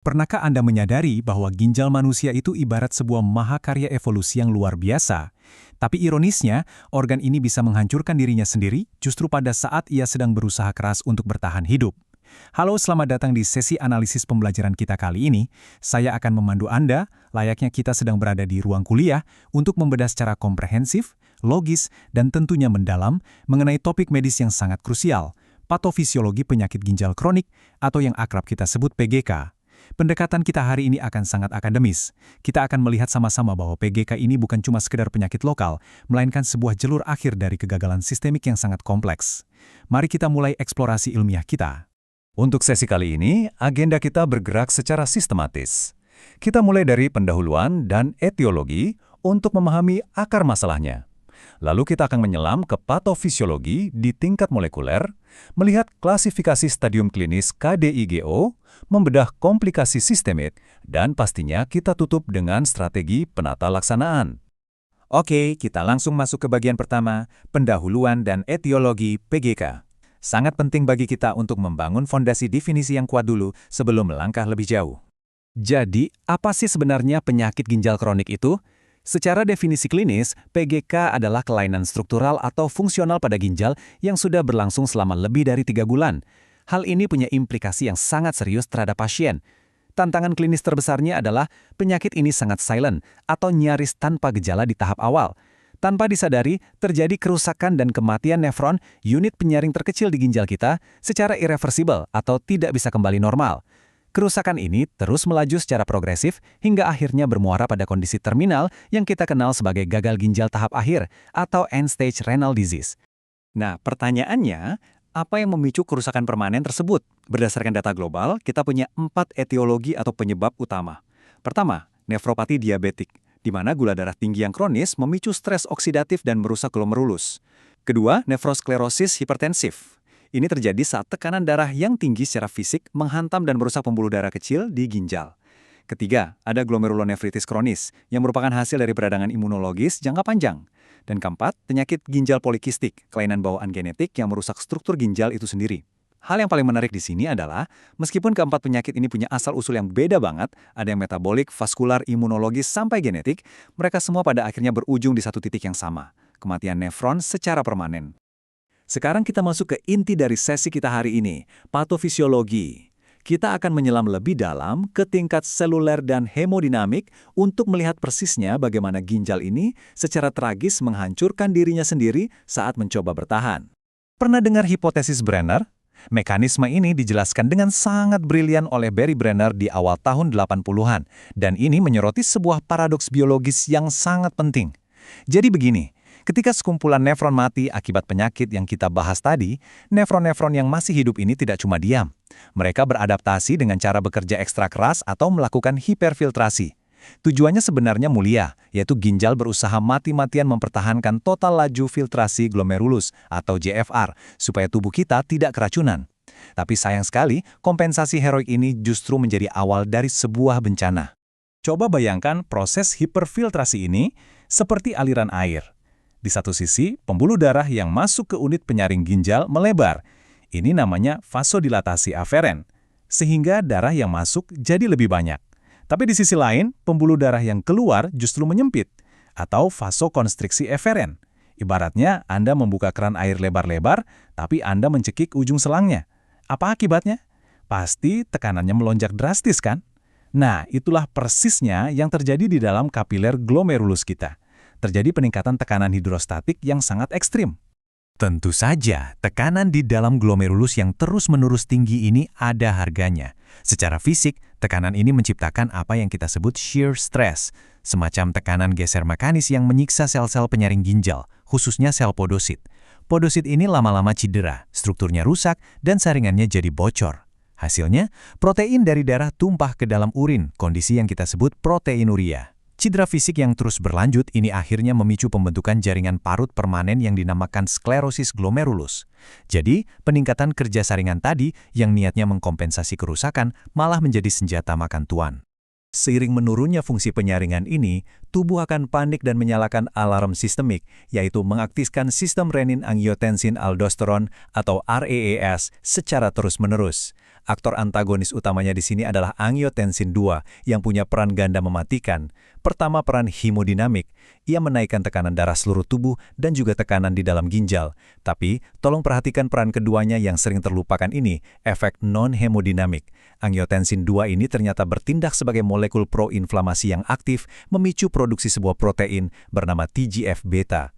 Pernahkah Anda menyadari bahwa ginjal manusia itu ibarat sebuah mahakarya evolusi yang luar biasa? Tapi ironisnya, organ ini bisa menghancurkan dirinya sendiri justru pada saat ia sedang berusaha keras untuk bertahan hidup. Halo, selamat datang di sesi analisis pembelajaran kita kali ini. Saya akan memandu Anda, layaknya kita sedang berada di ruang kuliah, untuk membedah secara komprehensif, logis, dan tentunya mendalam mengenai topik medis yang sangat krusial, patofisiologi penyakit ginjal kronik atau yang akrab kita sebut PGK. Pendekatan kita hari ini akan sangat akademis. Kita akan melihat sama-sama bahwa PGK ini bukan cuma sekedar penyakit lokal, melainkan sebuah jalur akhir dari kegagalan sistemik yang sangat kompleks. Mari kita mulai eksplorasi ilmiah kita. Untuk sesi kali ini, agenda kita bergerak secara sistematis. Kita mulai dari pendahuluan dan etiologi untuk memahami akar masalahnya. Lalu kita akan menyelam ke patofisiologi di tingkat molekuler, melihat klasifikasi stadium klinis KDIGO, membedah komplikasi sistemik, dan pastinya kita tutup dengan strategi penata laksanaan. Oke, kita langsung masuk ke bagian pertama, pendahuluan dan etiologi PGK. Sangat penting bagi kita untuk membangun fondasi definisi yang kuat dulu sebelum melangkah lebih jauh. Jadi, apa sih sebenarnya penyakit ginjal kronik itu? Secara definisi klinis, PGK adalah kelainan struktural atau fungsional pada ginjal yang sudah berlangsung selama lebih dari 3 bulan. Hal ini punya implikasi yang sangat serius terhadap pasien. Tantangan klinis terbesarnya adalah penyakit ini sangat silent atau nyaris tanpa gejala di tahap awal. Tanpa disadari, terjadi kerusakan dan kematian nefron, unit penyaring terkecil di ginjal kita, secara irreversibel atau tidak bisa kembali normal. Kerusakan ini terus melaju secara progresif hingga akhirnya bermuara pada kondisi terminal yang kita kenal sebagai gagal ginjal tahap akhir atau end-stage renal disease. Nah, pertanyaannya, apa yang memicu kerusakan permanen tersebut? Berdasarkan data global, kita punya 4 etiologi atau penyebab utama. Pertama, nefropati diabetik, di mana gula darah tinggi yang kronis memicu stres oksidatif dan merusak glomerulus. Kedua, nefrosklerosis hipertensif. Ini terjadi saat tekanan darah yang tinggi secara fisik menghantam dan merusak pembuluh darah kecil di ginjal. Ketiga, ada glomerulonefritis kronis, yang merupakan hasil dari peradangan imunologis jangka panjang. Dan keempat, penyakit ginjal polikistik, kelainan bawaan genetik yang merusak struktur ginjal itu sendiri. Hal yang paling menarik di sini adalah, meskipun keempat penyakit ini punya asal-usul yang beda banget, ada yang metabolik, vaskular, imunologis, sampai genetik, mereka semua pada akhirnya berujung di satu titik yang sama, kematian nefron secara permanen. Sekarang kita masuk ke inti dari sesi kita hari ini, patofisiologi. Kita akan menyelam lebih dalam ke tingkat seluler dan hemodinamik untuk melihat persisnya bagaimana ginjal ini secara tragis menghancurkan dirinya sendiri saat mencoba bertahan. Pernah dengar hipotesis Brenner? Mekanisme ini dijelaskan dengan sangat brilian oleh Barry Brenner di awal tahun 80-an, dan ini menyoroti sebuah paradoks biologis yang sangat penting. Jadi begini, ketika sekumpulan nefron mati akibat penyakit yang kita bahas tadi, nefron-nefron yang masih hidup ini tidak cuma diam. Mereka beradaptasi dengan cara bekerja ekstra keras atau melakukan hiperfiltrasi. Tujuannya sebenarnya mulia, yaitu ginjal berusaha mati-matian mempertahankan total laju filtrasi glomerulus atau JFR, supaya tubuh kita tidak keracunan. Tapi sayang sekali, kompensasi heroik ini justru menjadi awal dari sebuah bencana. Coba bayangkan proses hiperfiltrasi ini seperti aliran air. Di satu sisi, pembuluh darah yang masuk ke unit penyaring ginjal melebar. Ini namanya vasodilatasi aferen, sehingga darah yang masuk jadi lebih banyak. Tapi di sisi lain, pembuluh darah yang keluar justru menyempit, atau vasokonstriksi eferen. Ibaratnya, Anda membuka keran air lebar-lebar, tapi Anda mencekik ujung selangnya. Apa akibatnya? Pasti tekanannya melonjak drastis, kan? Nah, itulah persisnya yang terjadi di dalam kapiler glomerulus kita. Terjadi peningkatan tekanan hidrostatik yang sangat ekstrim. Tentu saja, tekanan di dalam glomerulus yang terus-menerus tinggi ini ada harganya. Secara fisik, tekanan ini menciptakan apa yang kita sebut shear stress, semacam tekanan geser mekanis yang menyiksa sel-sel penyaring ginjal, khususnya sel podosit. Podosit ini lama-lama cedera, strukturnya rusak, dan saringannya jadi bocor. Hasilnya, protein dari darah tumpah ke dalam urin, kondisi yang kita sebut proteinuria. Cedera fisik yang terus berlanjut ini akhirnya memicu pembentukan jaringan parut permanen yang dinamakan sklerosis glomerulus. Jadi, peningkatan kerja saringan tadi yang niatnya mengkompensasi kerusakan malah menjadi senjata makan tuan. Seiring menurunnya fungsi penyaringan ini, tubuh akan panik dan menyalakan alarm sistemik, yaitu mengaktifkan sistem renin-angiotensin aldosteron atau RAAS secara terus-menerus. Aktor antagonis utamanya di sini adalah angiotensin 2 yang punya peran ganda mematikan. Pertama, peran hemodinamik. Ia menaikkan tekanan darah seluruh tubuh dan juga tekanan di dalam ginjal. Tapi, tolong perhatikan peran keduanya yang sering terlupakan ini, efek non-hemodinamik. Angiotensin 2 ini ternyata bertindak sebagai molekul proinflamasi yang aktif, memicu produksi sebuah protein bernama TGF-beta.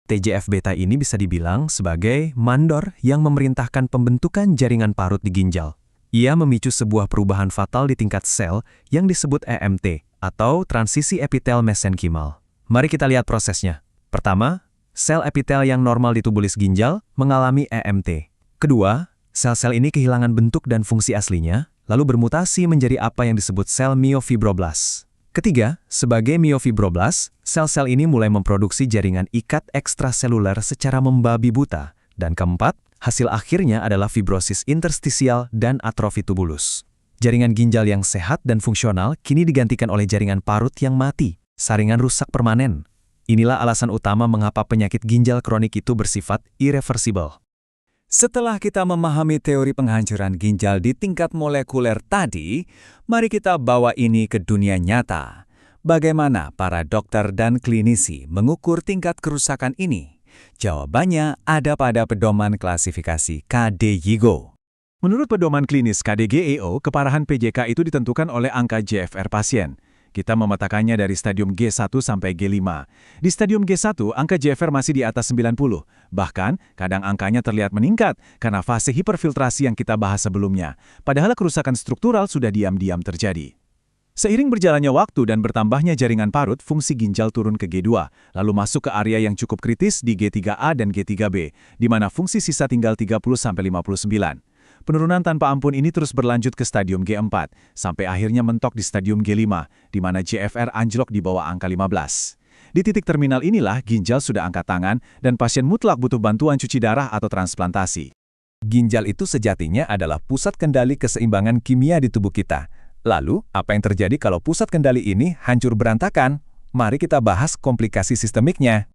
TGF-beta ini bisa dibilang sebagai mandor yang memerintahkan pembentukan jaringan parut di ginjal. Ia memicu sebuah perubahan fatal di tingkat sel yang disebut EMT atau transisi epitel mesenkimal. Mari kita lihat prosesnya. Pertama, sel epitel yang normal di tubulis ginjal mengalami EMT. Kedua, sel-sel ini kehilangan bentuk dan fungsi aslinya, lalu bermutasi menjadi apa yang disebut sel myofibroblas. Ketiga, sebagai myofibroblas, sel-sel ini mulai memproduksi jaringan ikat ekstraseluler secara membabi buta. Dan keempat, hasil akhirnya adalah fibrosis interstisial dan atrofi tubulus. Jaringan ginjal yang sehat dan fungsional kini digantikan oleh jaringan parut yang mati, saringan rusak permanen. Inilah alasan utama mengapa penyakit ginjal kronik itu bersifat irreversible. Setelah kita memahami teori penghancuran ginjal di tingkat molekuler tadi, mari kita bawa ini ke dunia nyata. Bagaimana para dokter dan klinisi mengukur tingkat kerusakan ini? Jawabannya ada pada pedoman klasifikasi KD-YIGO. Menurut pedoman klinis KD-GEO, keparahan PJK itu ditentukan oleh angka GFR pasien. Kita memetakannya dari stadium G1 sampai G5. Di stadium G1, angka GFR masih di atas 90. Bahkan, kadang angkanya terlihat meningkat karena fase hiperfiltrasi yang kita bahas sebelumnya. Padahal kerusakan struktural sudah diam-diam terjadi. Seiring berjalannya waktu dan bertambahnya jaringan parut, fungsi ginjal turun ke G2, lalu masuk ke area yang cukup kritis di G3A dan G3B, di mana fungsi sisa tinggal 30-59. Penurunan tanpa ampun ini terus berlanjut ke stadium G4, sampai akhirnya mentok di stadium G5, di mana GFR anjlok di bawah angka 15. Di titik terminal inilah ginjal sudah angkat tangan dan pasien mutlak butuh bantuan cuci darah atau transplantasi. Ginjal itu sejatinya adalah pusat kendali keseimbangan kimia di tubuh kita. Lalu, apa yang terjadi kalau pusat kendali ini hancur berantakan? Mari kita bahas komplikasi sistemiknya.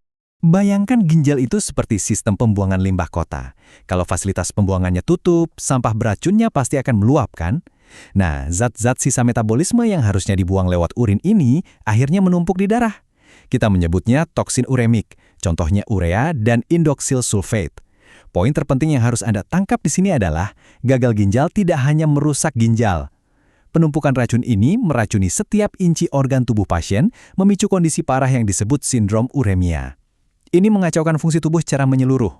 Bayangkan ginjal itu seperti sistem pembuangan limbah kota. Kalau fasilitas pembuangannya tutup, sampah beracunnya pasti akan meluap, kan? Nah, zat-zat sisa metabolisme yang harusnya dibuang lewat urin ini akhirnya menumpuk di darah. Kita menyebutnya toksin uremik, contohnya urea dan indoksil sulfate. Poin terpenting yang harus Anda tangkap di sini adalah gagal ginjal tidak hanya merusak ginjal. Penumpukan racun ini meracuni setiap inci organ tubuh pasien, memicu kondisi parah yang disebut sindrom uremia. Ini mengacaukan fungsi tubuh secara menyeluruh.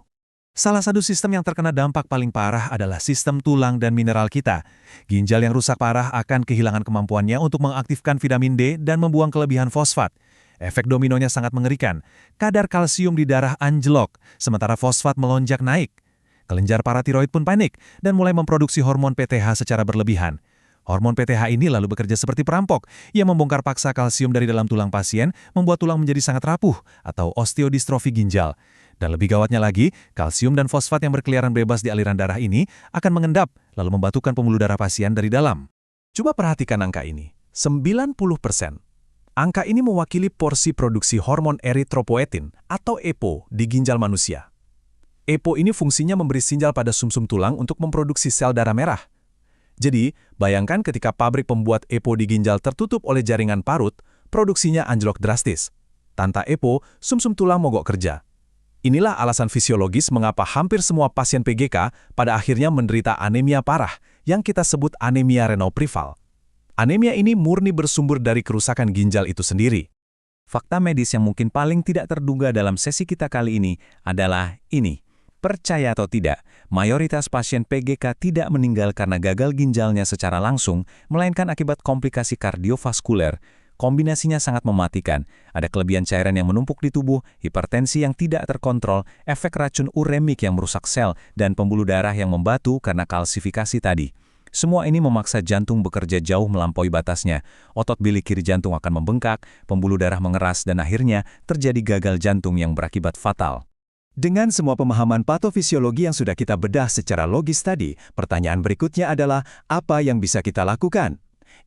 Salah satu sistem yang terkena dampak paling parah adalah sistem tulang dan mineral kita. Ginjal yang rusak parah akan kehilangan kemampuannya untuk mengaktifkan vitamin D dan membuang kelebihan fosfat. Efek dominonya sangat mengerikan. Kadar kalsium di darah anjlok, sementara fosfat melonjak naik. Kelenjar paratiroid pun panik dan mulai memproduksi hormon PTH secara berlebihan. Hormon PTH ini lalu bekerja seperti perampok. Ia membongkar paksa kalsium dari dalam tulang pasien, membuat tulang menjadi sangat rapuh atau osteodistrofi ginjal. Dan lebih gawatnya lagi, kalsium dan fosfat yang berkeliaran bebas di aliran darah ini akan mengendap, lalu membatukan pembuluh darah pasien dari dalam. Coba perhatikan angka ini, 90%. Angka ini mewakili porsi produksi hormon eritropoetin atau EPO di ginjal manusia. EPO ini fungsinya memberi sinyal pada sumsum tulang untuk memproduksi sel darah merah. Jadi, bayangkan ketika pabrik pembuat EPO di ginjal tertutup oleh jaringan parut, produksinya anjlok drastis. Tanpa EPO, sumsum tulang mogok kerja. Inilah alasan fisiologis mengapa hampir semua pasien PGK pada akhirnya menderita anemia parah, yang kita sebut anemia renal prival. Anemia ini murni bersumber dari kerusakan ginjal itu sendiri. Fakta medis yang mungkin paling tidak terduga dalam sesi kita kali ini adalah ini. Percaya atau tidak, mayoritas pasien PGK tidak meninggal karena gagal ginjalnya secara langsung, melainkan akibat komplikasi kardiovaskuler. Kombinasinya sangat mematikan. Ada kelebihan cairan yang menumpuk di tubuh, hipertensi yang tidak terkontrol, efek racun uremik yang merusak sel, dan pembuluh darah yang membatu karena kalsifikasi tadi. Semua ini memaksa jantung bekerja jauh melampaui batasnya. Otot bilik kiri jantung akan membengkak, pembuluh darah mengeras, dan akhirnya terjadi gagal jantung yang berakibat fatal. Dengan semua pemahaman patofisiologi yang sudah kita bedah secara logis tadi, pertanyaan berikutnya adalah apa yang bisa kita lakukan?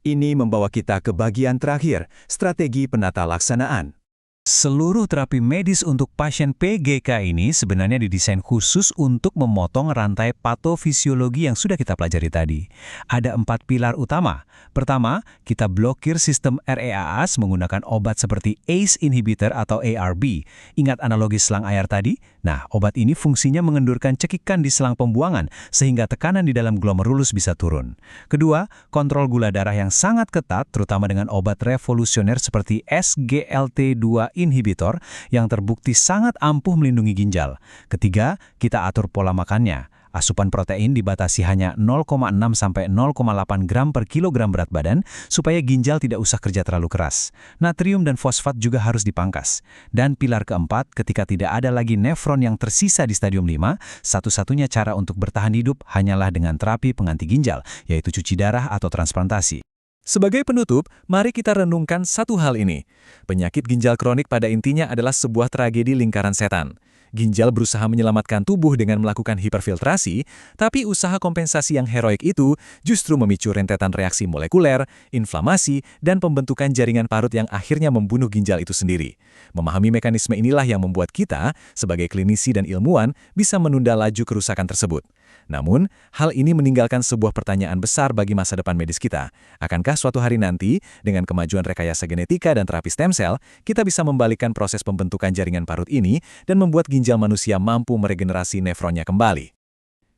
Ini membawa kita ke bagian terakhir, strategi penata laksanaan. Seluruh terapi medis untuk pasien PGK ini sebenarnya didesain khusus untuk memotong rantai patofisiologi yang sudah kita pelajari tadi. Ada 4 pilar utama. Pertama, kita blokir sistem REAAS menggunakan obat seperti ACE inhibitor atau ARB. Ingat analogi selang air tadi? Nah, obat ini fungsinya mengendurkan cekikan di selang pembuangan sehingga tekanan di dalam glomerulus bisa turun. Kedua, kontrol gula darah yang sangat ketat terutama dengan obat revolusioner seperti SGLT2 inhibitor yang terbukti sangat ampuh melindungi ginjal. Ketiga, kita atur pola makannya. Asupan protein dibatasi hanya 0,6 sampai 0,8 gram per kilogram berat badan supaya ginjal tidak usah kerja terlalu keras. Natrium dan fosfat juga harus dipangkas. Dan pilar keempat, ketika tidak ada lagi nefron yang tersisa di stadium 5, satu-satunya cara untuk bertahan hidup hanyalah dengan terapi pengganti ginjal, yaitu cuci darah atau transplantasi. Sebagai penutup, mari kita renungkan satu hal ini. Penyakit ginjal kronik pada intinya adalah sebuah tragedi lingkaran setan. Ginjal berusaha menyelamatkan tubuh dengan melakukan hiperfiltrasi, tapi usaha kompensasi yang heroik itu justru memicu rentetan reaksi molekuler, inflamasi, dan pembentukan jaringan parut yang akhirnya membunuh ginjal itu sendiri. Memahami mekanisme inilah yang membuat kita, sebagai klinisi dan ilmuwan, bisa menunda laju kerusakan tersebut. Namun, hal ini meninggalkan sebuah pertanyaan besar bagi masa depan medis kita. Akankah suatu hari nanti, dengan kemajuan rekayasa genetika dan terapi stem cell, kita bisa membalikkan proses pembentukan jaringan parut ini dan membuat ginjal manusia mampu meregenerasi nefronnya kembali?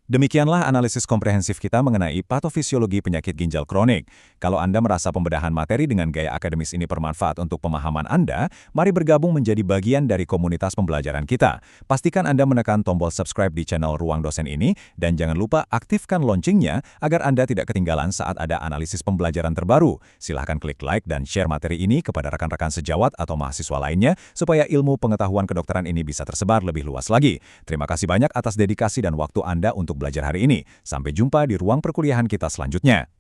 Demikianlah analisis komprehensif kita mengenai patofisiologi penyakit ginjal kronik. Kalau Anda merasa pembedahan materi dengan gaya akademis ini bermanfaat untuk pemahaman Anda, mari bergabung menjadi bagian dari komunitas pembelajaran kita. Pastikan Anda menekan tombol subscribe di channel Ruang Dosen ini, dan jangan lupa aktifkan loncengnya agar Anda tidak ketinggalan saat ada analisis pembelajaran terbaru. Silahkan klik like dan share materi ini kepada rekan-rekan sejawat atau mahasiswa lainnya, supaya ilmu pengetahuan kedokteran ini bisa tersebar lebih luas lagi. Terima kasih banyak atas dedikasi dan waktu Anda untuk belajar hari ini. Sampai jumpa di ruang perkuliahan kita selanjutnya.